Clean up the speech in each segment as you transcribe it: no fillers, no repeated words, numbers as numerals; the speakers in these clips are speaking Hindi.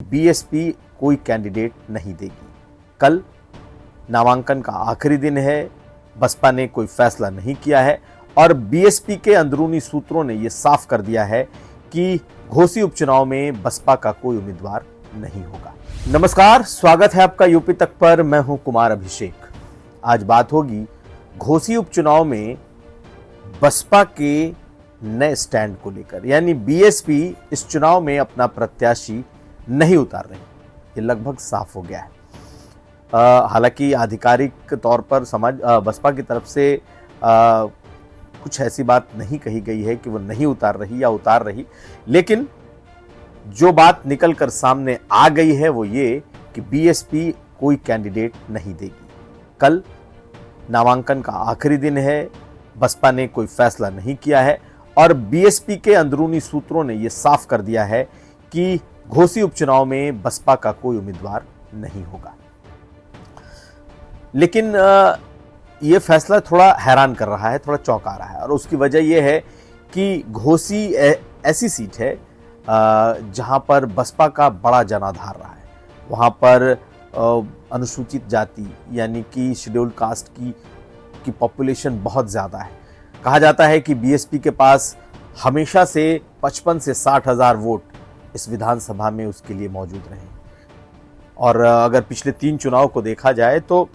बीएसपी कोई कैंडिडेट नहीं देगी। कल नामांकन का आखिरी दिन है, बसपा ने कोई फैसला नहीं किया है और बीएसपी के अंदरूनी सूत्रों ने यह साफ कर दिया है कि घोसी उपचुनाव में बसपा का कोई उम्मीदवार नहीं होगा। नमस्कार, स्वागत है आपका यूपी तक पर। मैं हूं कुमार अभिषेक। आज बात होगी घोसी उपचुनाव में बसपा के नए स्टैंड को लेकर, यानी बीएसपी इस चुनाव में अपना प्रत्याशी नहीं उतार रही। ये लगभग साफ हो गया है। हालांकि आधिकारिक तौर पर बसपा की तरफ से कुछ ऐसी बात नहीं कही गई है कि वो नहीं उतार रही या उतार रही, लेकिन जो बात निकल कर सामने आ गई है वो ये कि बीएसपी कोई कैंडिडेट नहीं देगी। कल नामांकन का आखिरी दिन है, बसपा ने कोई फैसला नहीं किया है और बीएसपी के अंदरूनी सूत्रों ने यह साफ कर दिया है कि घोसी उपचुनाव में बसपा का कोई उम्मीदवार नहीं होगा। लेकिन यह फैसला थोड़ा हैरान कर रहा है, थोड़ा चौंका रहा है और उसकी वजह यह है कि घोसी ऐसी सीट है जहां पर बसपा का बड़ा जनाधार रहा है। वहां पर अनुसूचित जाति यानी कि शेड्यूल्ड कास्ट की पॉपुलेशन बहुत ज़्यादा है। कहा जाता है कि बीएसपी के पास हमेशा से 55 से 60 हज़ार वोट इस विधानसभा में उसके लिए मौजूद रहे और अगर पिछले 3 चुनाव को देखा जाए तो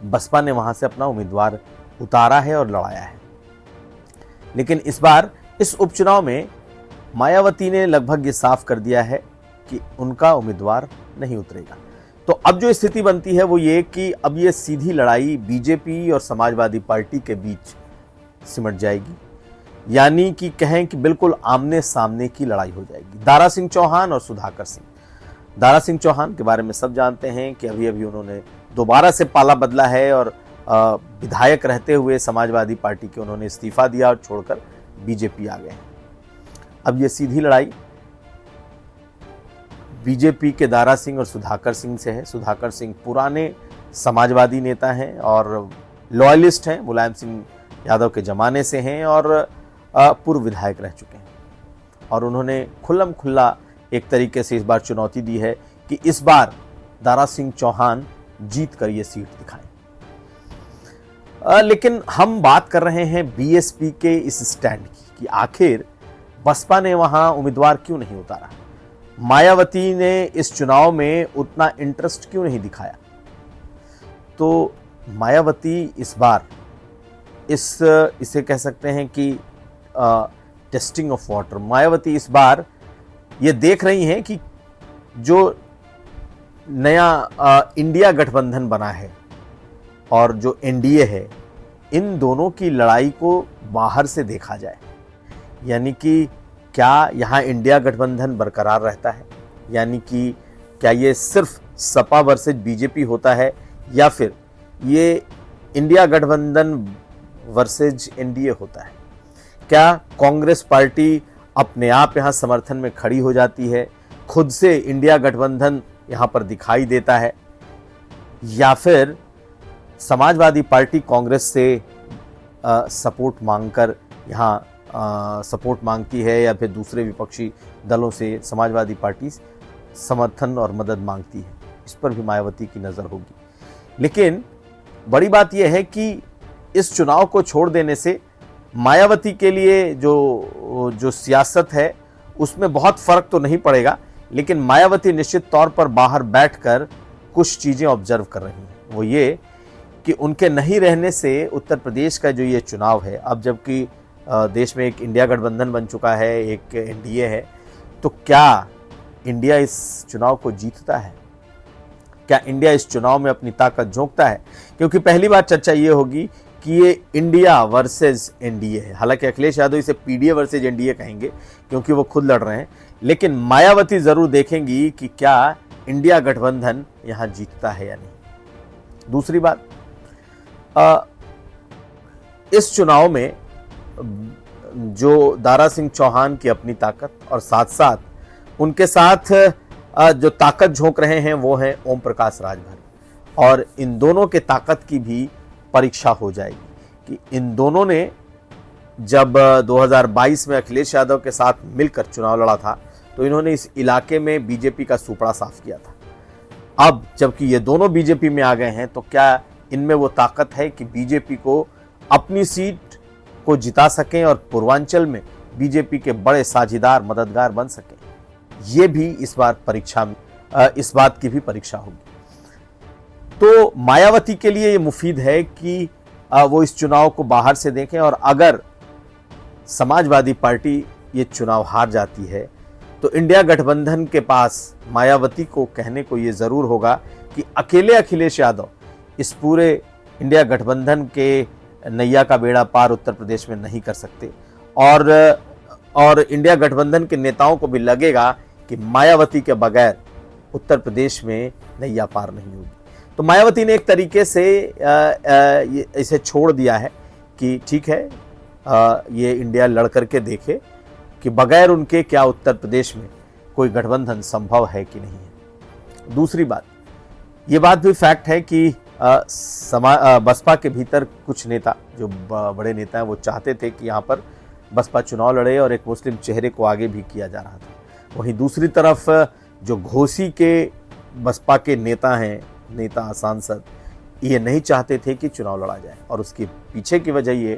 बसपा ने वहां से अपना उम्मीदवार उतारा है और लड़ाया है। लेकिन इस बार इस उपचुनाव में मायावती ने लगभग ये साफ कर दिया है कि उनका उम्मीदवार नहीं उतरेगा। तो अब जो स्थिति बनती है वो ये कि अब ये सीधी लड़ाई बीजेपी और समाजवादी पार्टी के बीच सिमट जाएगी, यानी कि कहें कि बिल्कुल आमने सामने की लड़ाई हो जाएगी। दारा सिंह चौहान और सुधाकर सिंह। दारा सिंह चौहान के बारे में सब जानते हैं कि अभी अभी उन्होंने दोबारा से पाला बदला है और विधायक रहते हुए समाजवादी पार्टी के उन्होंने इस्तीफा दिया और छोड़कर बीजेपी आ गए हैं। अब ये सीधी लड़ाई बीजेपी के दारा सिंह और सुधाकर सिंह से है। सुधाकर सिंह पुराने समाजवादी नेता हैं और लॉयलिस्ट हैं, मुलायम सिंह यादव के जमाने से हैं और पूर्व विधायक रह चुके हैं और उन्होंने खुल्लम खुल्ला एक तरीके से इस बार चुनौती दी है कि इस बार दारा सिंह चौहान जीत कर ये सीट दिखाएं। लेकिन हम बात कर रहे हैं बीएसपी के इस स्टैंड की कि आखिर बसपा ने वहां उम्मीदवार क्यों नहीं उतारा, मायावती ने इस चुनाव में उतना इंटरेस्ट क्यों नहीं दिखाया। तो मायावती इस बार इसे कह सकते हैं कि टेस्टिंग ऑफ वाटर। मायावती इस बार ये देख रही हैं कि जो नया इंडिया गठबंधन बना है और जो एनडीए है, इन दोनों की लड़ाई को बाहर से देखा जाए, यानी कि क्या यहाँ इंडिया गठबंधन बरकरार रहता है, यानी कि क्या ये सिर्फ सपा वर्सेज बीजेपी होता है या फिर ये इंडिया गठबंधन वर्सेज एनडीए होता है। क्या कांग्रेस पार्टी अपने आप यहाँ समर्थन में खड़ी हो जाती है, खुद से इंडिया गठबंधन यहाँ पर दिखाई देता है, या फिर समाजवादी पार्टी कांग्रेस से सपोर्ट मांगकर यहाँ सपोर्ट मांगती है या फिर दूसरे विपक्षी दलों से समाजवादी पार्टी समर्थन और मदद मांगती है। इस पर भी मायावती की नज़र होगी। लेकिन बड़ी बात यह है कि इस चुनाव को छोड़ देने से मायावती के लिए जो सियासत है उसमें बहुत फर्क तो नहीं पड़ेगा, लेकिन मायावती निश्चित तौर पर बाहर बैठकर कुछ चीज़ें ऑब्जर्व कर रही हैं। वो ये कि उनके नहीं रहने से उत्तर प्रदेश का जो ये चुनाव है, अब जबकि देश में एक इंडिया गठबंधन बन चुका है, एक एनडीए है, तो क्या इंडिया इस चुनाव को जीतता है? क्या इंडिया इस चुनाव में अपनी ताकत झोंकता है? क्योंकि पहली बार चर्चा ये होगी कि ये इंडिया वर्सेस एनडीए है। हालांकि अखिलेश यादव इसे पीडीए वर्सेस एनडीए कहेंगे क्योंकि वो खुद लड़ रहे हैं, लेकिन मायावती जरूर देखेंगी कि क्या इंडिया गठबंधन यहां जीतता है या नहीं। दूसरी बात, इस चुनाव में जो दारा सिंह चौहान की अपनी ताकत और साथ साथ उनके साथ जो ताकत झोंक रहे हैं वो हैं ओम प्रकाश राजभर, और इन दोनों के ताकत की भी परीक्षा हो जाएगी कि इन दोनों ने जब 2022 में अखिलेश यादव के साथ मिलकर चुनाव लड़ा था तो इन्होंने इस इलाके में बीजेपी का सुपड़ा साफ किया था। अब जबकि ये दोनों बीजेपी में आ गए हैं, तो क्या इनमें वो ताकत है कि बीजेपी को अपनी सीट को जिता सकें और पूर्वांचल में बीजेपी के बड़े साझीदार मददगार बन सकें? ये भी इस बात की भी परीक्षा होगी। तो मायावती के लिए ये मुफीद है कि वो इस चुनाव को बाहर से देखें, और अगर समाजवादी पार्टी ये चुनाव हार जाती है तो इंडिया गठबंधन के पास मायावती को कहने को ये जरूर होगा कि अकेले अखिलेश यादव इस पूरे इंडिया गठबंधन के नैया का बेड़ा पार उत्तर प्रदेश में नहीं कर सकते, और इंडिया गठबंधन के नेताओं को भी लगेगा कि मायावती के बगैर उत्तर प्रदेश में नैया पार नहीं होगी। तो मायावती ने एक तरीके से इसे छोड़ दिया है कि ठीक है, ये इंडिया लड़ करके देखे कि बगैर उनके क्या उत्तर प्रदेश में कोई गठबंधन संभव है कि नहीं है। दूसरी बात, ये बात भी फैक्ट है कि बसपा के भीतर कुछ नेता, जो बड़े नेता हैं, वो चाहते थे कि यहाँ पर बसपा चुनाव लड़े और एक मुस्लिम चेहरे को आगे भी किया जा रहा था। वहीं दूसरी तरफ जो घोसी के बसपा के नेता हैं, नेता सांसद, ये नहीं चाहते थे कि चुनाव लड़ा जाए, और उसके पीछे की वजह ये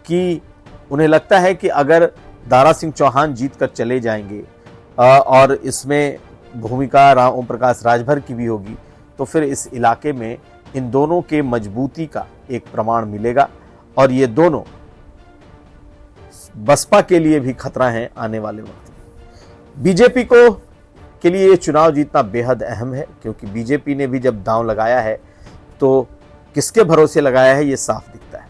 कि उन्हें लगता है कि अगर दारा सिंह चौहान जीत कर चले जाएंगे और इसमें भूमिका ओम प्रकाश राजभर की भी होगी, तो फिर इस इलाके में इन दोनों के मजबूती का एक प्रमाण मिलेगा, और ये दोनों बसपा के लिए भी खतरा है आने वाले वक्त में। बीजेपी को के लिए ये चुनाव जीतना बेहद अहम है, क्योंकि बीजेपी ने भी जब दांव लगाया है तो किसके भरोसे लगाया है ये साफ दिखता है,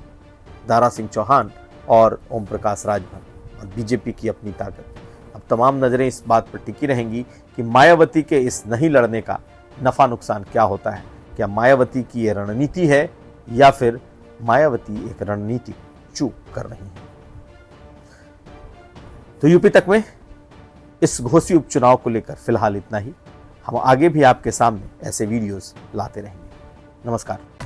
दारा सिंह चौहान और ओम प्रकाश राजभर, और बीजेपी की अपनी ताकत। अब तमाम नजरें इस बात पर टिकी रहेंगी कि मायावती के इस नहीं लड़ने का नफा नुकसान क्या होता है। क्या मायावती की ये रणनीति है, या फिर मायावती एक रणनीति चूक कर रही है? तो यूपी तक में इस घोसी उपचुनाव को लेकर फिलहाल इतना ही। हम आगे भी आपके सामने ऐसे वीडियोस लाते रहेंगे। नमस्कार।